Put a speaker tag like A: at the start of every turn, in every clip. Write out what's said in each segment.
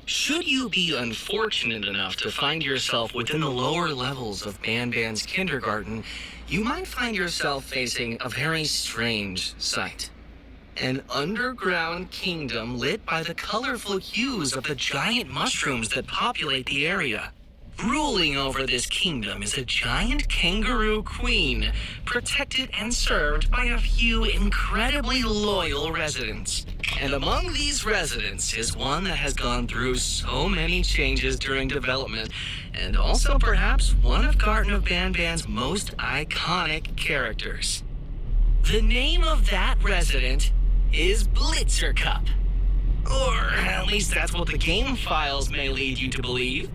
A: Should you be unfortunate enough to find yourself within the lower levels of Banban's kindergarten, you might find yourself facing a very strange sight. An underground kingdom lit by the colorful hues of the giant mushrooms that populate the area. Ruling over this kingdom is a giant kangaroo queen, protected and served by a few incredibly loyal residents. And among these residents is one that has gone through so many changes during development, and also perhaps one of Garten of Banban's most iconic characters. The name of that resident is Blitzercup. Or at least that's what the game files may lead you to believe.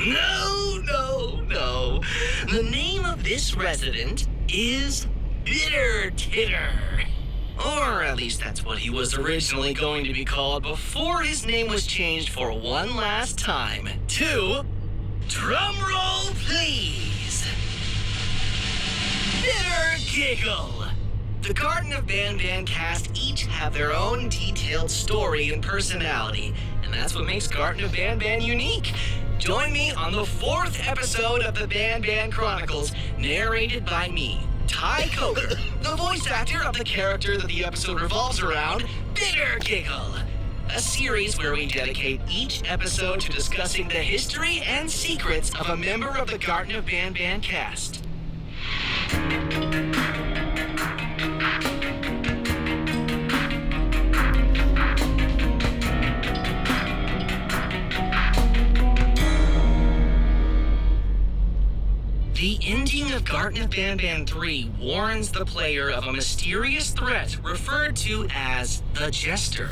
A: No. The name of this resident is Bittergigle. Or at least that's what he was originally going to be called before his name was changed for one last time to... drumroll please! Bittergigle! The Garten of Banban cast each have their own detailed story and personality, and that's what makes Garten of Banban unique. Join me on the 4th episode of the Banban Chronicles, narrated by me, Ty Coker, the voice actor of the character that the episode revolves around, Bittergigle. A series where we dedicate each episode to discussing the history and secrets of a member of the Garten of Banban cast. The ending of Garten of Banban 3 warns the player of a mysterious threat referred to as the Jester.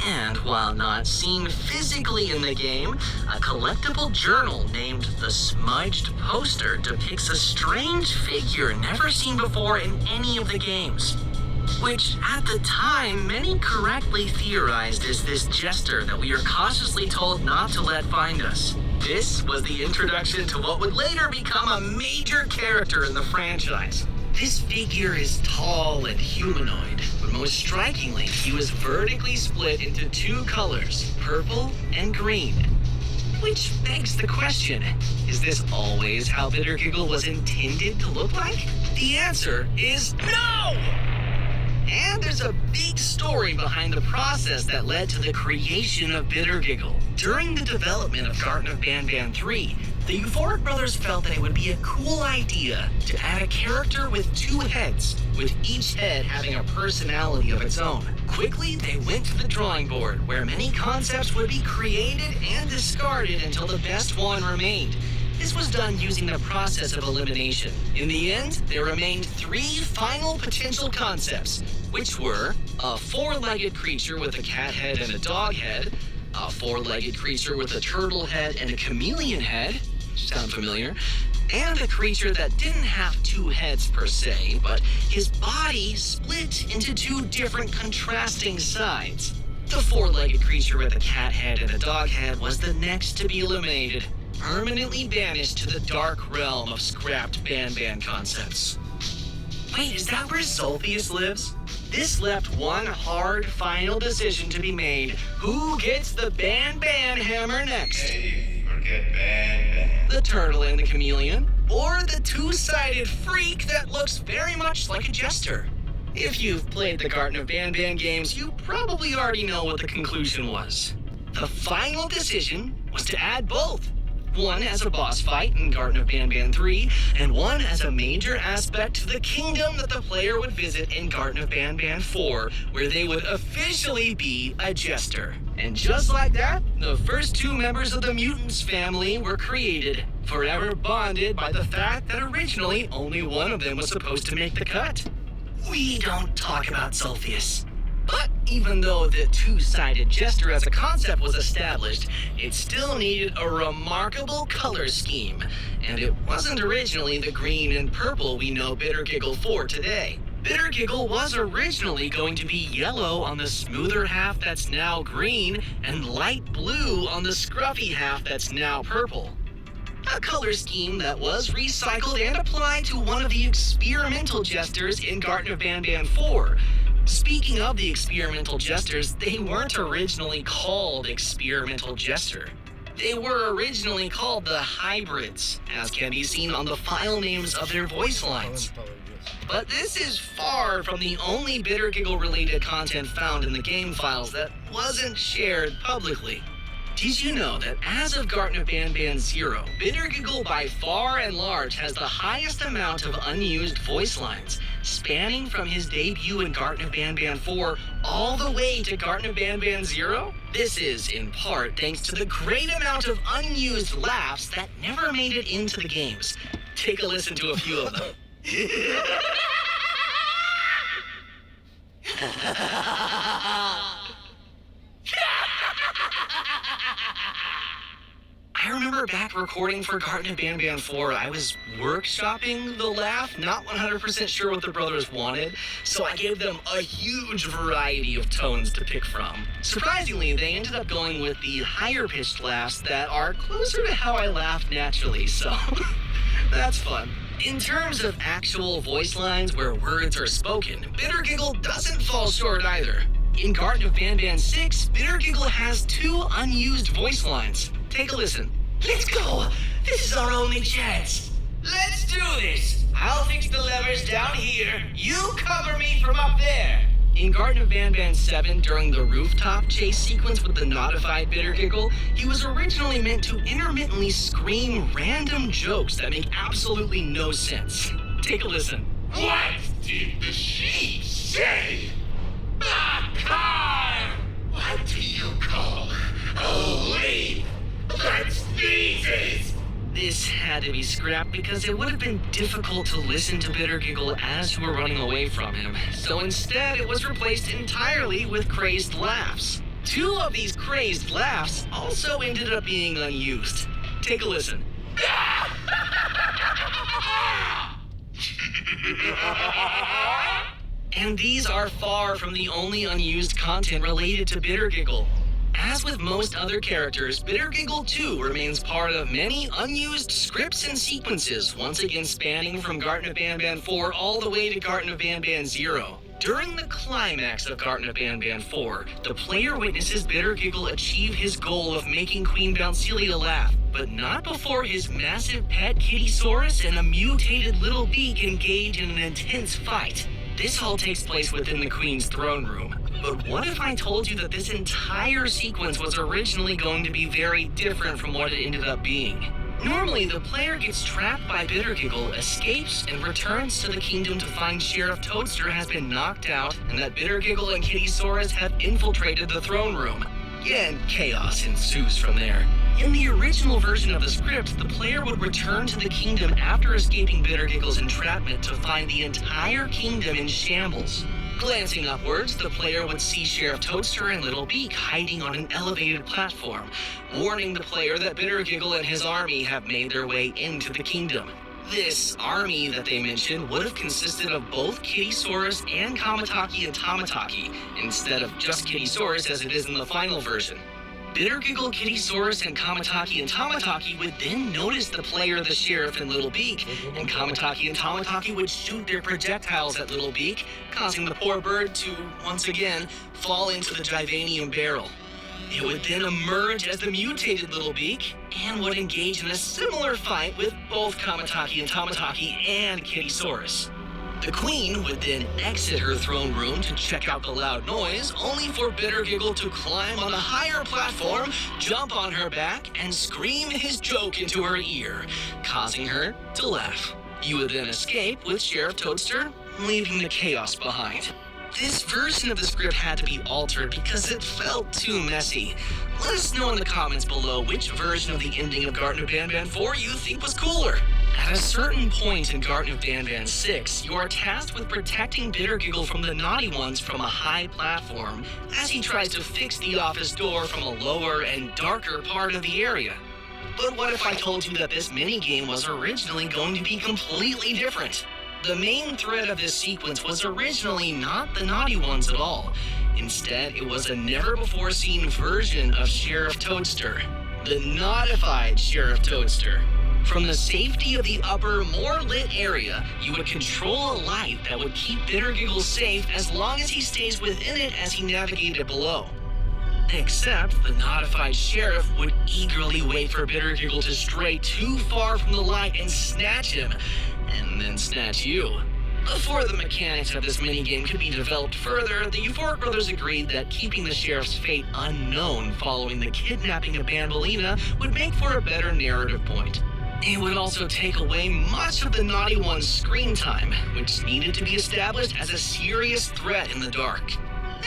A: And while not seen physically in the game, a collectible journal named the Smudged Poster depicts a strange figure never seen before in any of the games. Which, at the time, many correctly theorized is this Jester that we are cautiously told not to let find us. This was the introduction to what would later become a major character in the franchise. This figure is tall and humanoid, but most strikingly, he was vertically split into two colors, purple and green. Which begs the question, is this always how Bittergigle was intended to look like? The answer is no! And there's a big story behind the process that led to the creation of Bittergigle. During the development of Garten of Banban 3, the Euphoric brothers felt that it would be a cool idea to add a character with two heads, with each head having a personality of its own. Quickly, they went to the drawing board, where many concepts would be created and discarded until the best one remained. This was done using the process of elimination. In the end, there remained 3 final potential concepts, which were a 4-legged creature with a cat head and a dog head, a 4-legged creature with a turtle head and a chameleon head, sound familiar, and a creature that didn't have 2 heads per se, but his body split into 2 different contrasting sides. The 4-legged creature with a cat head and a dog head was the next to be eliminated, permanently banished to the dark realm of scrapped Banban concepts. Wait, is that where Sulfius lives? This left one hard final decision to be made. Who gets the Banban hammer next?
B: Hey, forget Banban.
A: The turtle and the chameleon? Or the 2-sided freak that looks very much like a jester? If you've played the Garten of Banban games, you probably already know what the conclusion was. The final decision was to add both. One as a boss fight in Garten of Banban 3, and one as a major aspect to the kingdom that the player would visit in Garten of Banban 4, where they would officially be a jester. And just like that, the first 2 members of the Mutants family were created, forever bonded by the fact that originally only one of them was supposed to make the cut. We don't talk about Sulfius. But even though the 2-sided jester as a concept was established, it still needed a remarkable color scheme, and it wasn't originally the green and purple we know Bittergigle for today. Bittergigle was originally going to be yellow on the smoother half that's now green, and light blue on the scruffy half that's now purple. A color scheme that was recycled and applied to one of the experimental jesters in Garten of Banban 4, Speaking of the experimental jesters, they weren't originally called experimental jester. They were originally called the hybrids, as can be seen on the file names of their voice lines. But this is far from the only bittergigle-related content found in the game files that wasn't shared publicly. Did you know that as of Garten of Banban 0, bittergigle by far and large has the highest amount of unused voice lines, spanning from his debut in Garten of Banban 4 all the way to Garten of Banban 0? This is, in part, thanks to the great amount of unused laughs that never made it into the games. Take a listen to a few of them. I remember back recording for Garten of Banban 4, I was workshopping the laugh, not 100% sure what the brothers wanted, so I gave them a huge variety of tones to pick from. Surprisingly, they ended up going with the higher-pitched laughs that are closer to how I laugh naturally, so that's fun. In terms of actual voice lines where words are spoken, bittergigle doesn't fall short either. In Garten of Banban 6, bittergigle has 2 unused voice lines. Take a listen. Let's go! This is our only chance. Let's do this! I'll fix the levers down here. You cover me from up there. In Garten of Banban 7, during the rooftop chase sequence with the notified bittergigle, he was originally meant to intermittently scream random jokes that make absolutely no sense. Take a listen.
B: What did the sheep say? A car! What do you call a leap? That sneezes!
A: This had to be scrapped because it would have been difficult to listen to bittergigle as you were running away from him. So instead, it was replaced entirely with crazed laughs. 2 of these crazed laughs also ended up being unused. Take a listen. And these are far from the only unused content related to bittergigle. As with most other characters, bittergigle 2 remains part of many unused scripts and sequences, once again spanning from Garten of Banban 4 all the way to Garten of Banban 0. During the climax of Garten of Banban 4, the player witnesses bittergigle achieve his goal of making Queen Bouncelia laugh, but not before his massive pet Kittysaurus and a mutated little beak engage in an intense fight. This all takes place within the Queen's throne room. But what if I told you that this entire sequence was originally going to be very different from what it ended up being? Normally, the player gets trapped by bittergigle, escapes, and returns to the kingdom to find Sheriff Toadster has been knocked out and that bittergigle and Kittysaurus have infiltrated the throne room. And chaos ensues from there. In the original version of the script, the player would return to the kingdom after escaping bittergigle's entrapment to find the entire kingdom in shambles. Glancing upwards, the player would see Sheriff Toadster and Little Beak hiding on an elevated platform, warning the player that bittergigle and his army have made their way into the kingdom. This army that they mentioned would have consisted of both Kittysaurus and Kamataki and Tamataki, instead of just Kittysaurus as it is in the final version. Bittergigle, Kittysaurus, and Tamataki would then notice the player, the Sheriff, and Little Beak, and Tamataki would shoot their projectiles at Little Beak, causing the poor bird to, once again, fall into the Givanium barrel. It would then emerge as the mutated Little Beak, and would engage in a similar fight with both Tamataki and Kittysaurus. The Queen would then exit her throne room to check out the loud noise, only for bittergigle to climb on a higher platform, jump on her back, and scream his joke into her ear, causing her to laugh. You would then escape with Sheriff Toadster, leaving the chaos behind. This version of the script had to be altered because it felt too messy. Let us know in the comments below which version of the ending of Garten of Banban 4 you think was cooler. At a certain point in Garten of Banban 6, you are tasked with protecting bittergigle from the naughty ones from a high platform as he tries to fix the office door from a lower and darker part of the area. But what if I told you that this minigame was originally going to be completely different? The main thread of this sequence was originally not the naughty ones at all. Instead, it was a never-before-seen version of Sheriff Toadster, the naughtified Sheriff Toadster. From the safety of the upper, more lit area, you would control a light that would keep bittergigle safe as long as he stays within it as he navigated below. Except the notified sheriff would eagerly wait for bittergigle to stray too far from the light and snatch him, and then snatch you. Before the mechanics of this minigame could be developed further, the Euphoric brothers agreed that keeping the sheriff's fate unknown following the kidnapping of Banbaleena would make for a better narrative point. It would also take away much of the Naughty One's screen time, which needed to be established as a serious threat in the dark.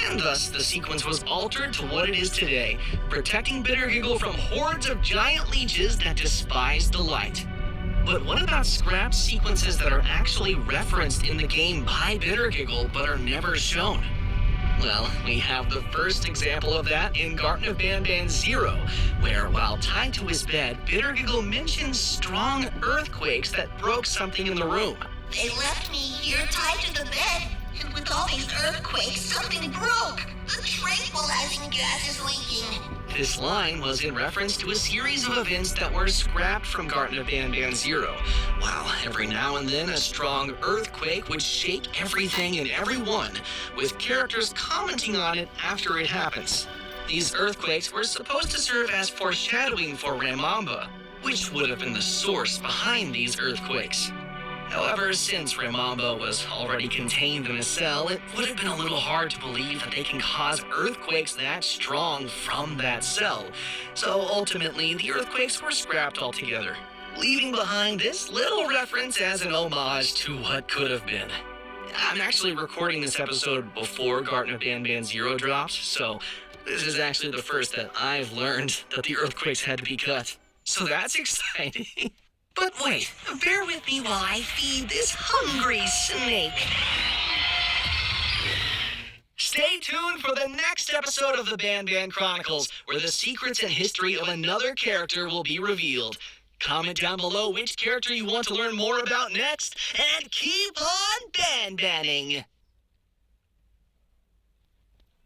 A: And thus, the sequence was altered to what it is today, protecting bittergigle from hordes of giant leeches that despise the light. But what about scrapped sequences that are actually referenced in the game by bittergigle but are never shown? Well, we have the first example of that in Garten of Banban 0, where while tied to his bed, bittergigle mentions strong earthquakes that broke something in the room.
C: They left me here tied to the bed, and with all these earthquakes, something broke. The tranquilizing gas is leaking.
A: This line was in reference to a series of events that were scrapped from Garten of Banban 0, while every now and then a strong earthquake would shake everything and everyone, with characters commenting on it after it happens. These earthquakes were supposed to serve as foreshadowing for Ramamba, which would have been the source behind these earthquakes. However, since Ramamba was already contained in a cell, it would have been a little hard to believe that they can cause earthquakes that strong from that cell. So ultimately, the earthquakes were scrapped altogether, leaving behind this little reference as an homage to what could have been. I'm actually recording this episode before Garten of Banban 0 dropped, so this is actually the first that I've learned that the earthquakes had to be cut. So that's exciting. But wait, bear with me while I feed this hungry snake. Stay tuned for the next episode of the Banban Chronicles, where the secrets and history of another character will be revealed. Comment down below which character you want to learn more about next, and keep on Banbanning!